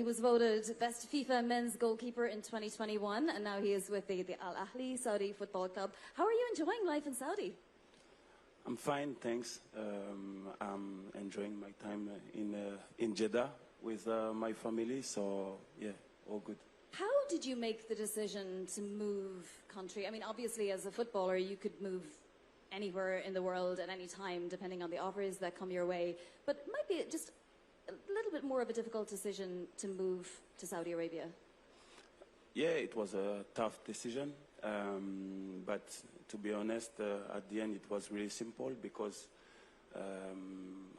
He was voted best FIFA men's goalkeeper in 2021, and now he is with the Al-Ahli Saudi Football Club. How are you enjoying life in Saudi? I'm fine, thanks. I'm enjoying my time in Jeddah with my family, so yeah, all good. How did you make the decision to move country? I mean, obviously, as a footballer, you could move anywhere in the world at any time, depending on the offers that come your way. But it might be just a little bit more of a difficult decision to move to Saudi Arabia. Yeah, it was a tough decision. But to be honest, at the end, it was really simple because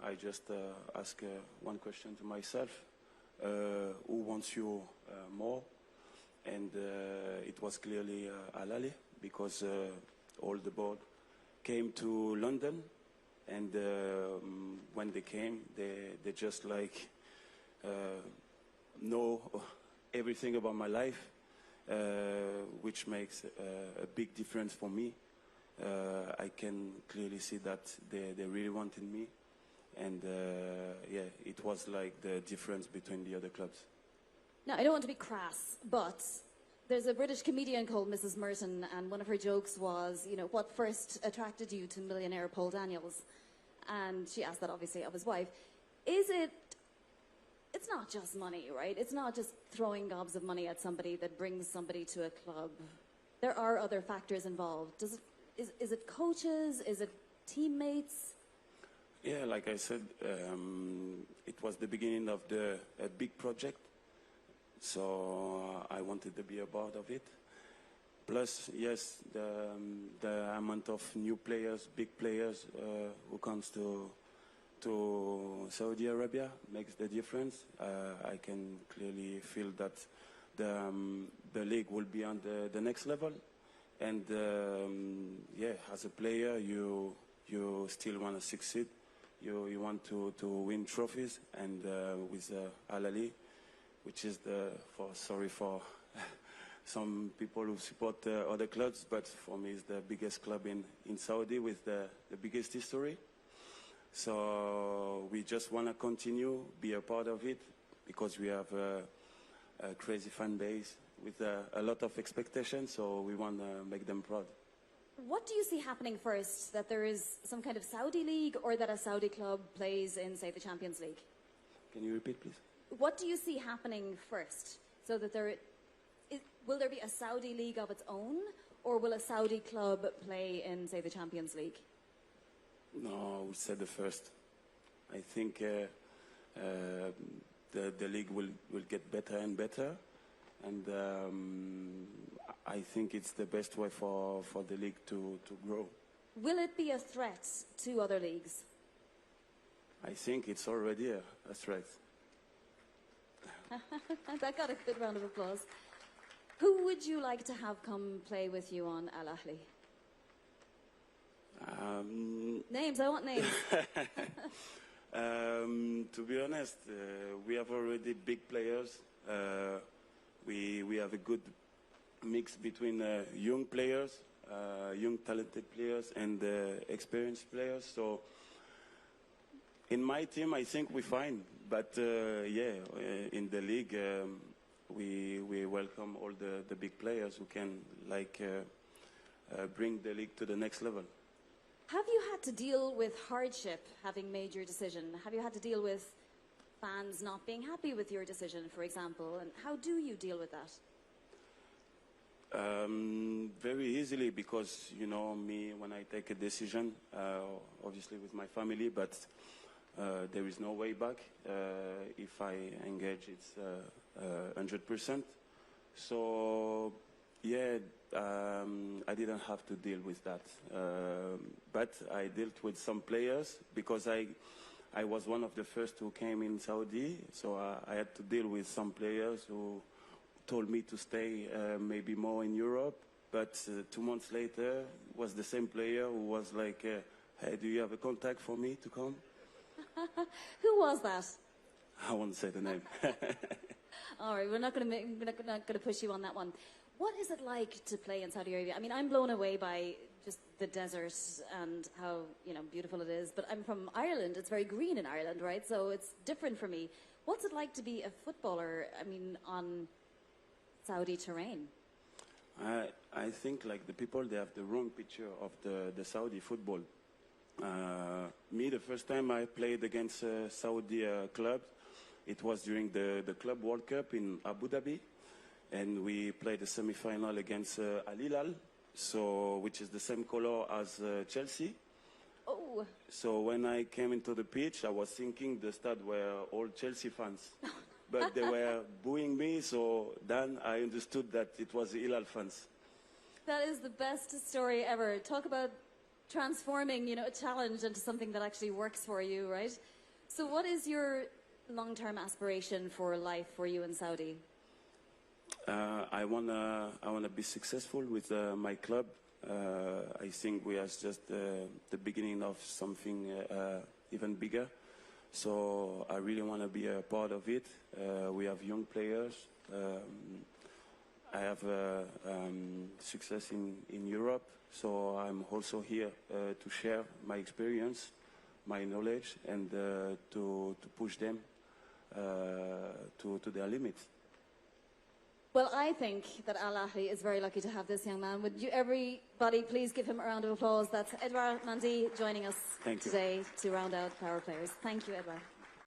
I just asked one question to myself. Who wants you more? And it was clearly Al-Ahli because all the board came to London, and when they came, they just like know everything about my life, which makes a big difference for me. I can clearly see that they really wanted me, and yeah, it was like the difference between the other clubs. Now, I don't want to be crass, but there's a British comedian called Mrs. Merton, and one of her jokes was, you know, what first attracted you to millionaire Paul Daniels? And she asked that, obviously, of his wife. It's not just money, right? It's not just throwing gobs of money at somebody that brings somebody to a club. There are other factors involved. Is it coaches? Is it teammates? Yeah, like I said, it was the beginning of a big project. So I wanted to be a part of it. Plus, yes, the amount of new players, big players who comes to Saudi Arabia makes the difference. I can clearly feel that the league will be on the next level. And yeah, as a player, you still want to succeed. You want to win trophies. And with Al-Ahli, which is sorry for some people who support other clubs, but for me it's the biggest club in Saudi with the biggest history. So we just want to continue, be a part of it, because we have a crazy fan base with a lot of expectations, so we want to make them proud. What do you see happening first? That there is some kind of Saudi league, or that a Saudi club plays in, say, the Champions League? Can you repeat, please? What do you see happening first? So that will there be a Saudi league of its own, or will a Saudi club play in, say, the Champions League? No, we said the first. I think the league will get better and better, and I think it's the best way for the league to grow. Will it be a threat to other leagues? I think it's already a threat. That got a good round of applause. Who would you like to have come play with you on Al-Ahli? Names, I want names. To be honest, we have already big players. We have a good mix between young players, young talented players, and experienced players. So in my team, I think we're fine. But yeah, in the league, we welcome all the big players who can bring the league to the next level. Have you had to deal with hardship having made your decision? Have you had to deal with fans not being happy with your decision, for example? And how do you deal with that? Very easily, because, you know, me, when I take a decision, obviously with my family, but there is no way back. If I engage, it's 100%. So, yeah, I didn't have to deal with that. But I dealt with some players because I was one of the first who came in Saudi. So I had to deal with some players who told me to stay maybe more in Europe. But 2 months later, was the same player who was like, hey, do you have a contact for me to come? Who was that? I won't say the name. All right, we're not going to push you on that one. What is it like to play in Saudi Arabia? I mean, I'm blown away by just the desert and how, you know, beautiful it is. But I'm from Ireland. It's very green in Ireland, right? So it's different for me. What's it like to be a footballer, I mean, on Saudi terrain? I think like the people, they have the wrong picture of the Saudi football. Me, the first time I played against a Saudi club, it was during the Club World Cup in Abu Dhabi, and we played the semi-final against Al-Ahli, so which is the same color as Chelsea. Oh. So when I came into the pitch, I was thinking the stade were all Chelsea fans, but they were booing me. So then I understood that it was the Hilal fans. That is the best story ever. Talk about transforming, you know, a challenge into something that actually works for you, right? So what is your long-term aspiration for life for you in Saudi? I wanna be successful with my club. I think we are just the beginning of something even bigger. So I really want to be a part of it. We have young players. I have success in Europe, so I'm also here to share my experience, my knowledge, and to push them to their limits. Well, I think that Al-Ahli is very lucky to have this young man. Would you, everybody, please give him a round of applause. That's Edouard Mendy joining us today to round out Power Players. Thank you, Edouard.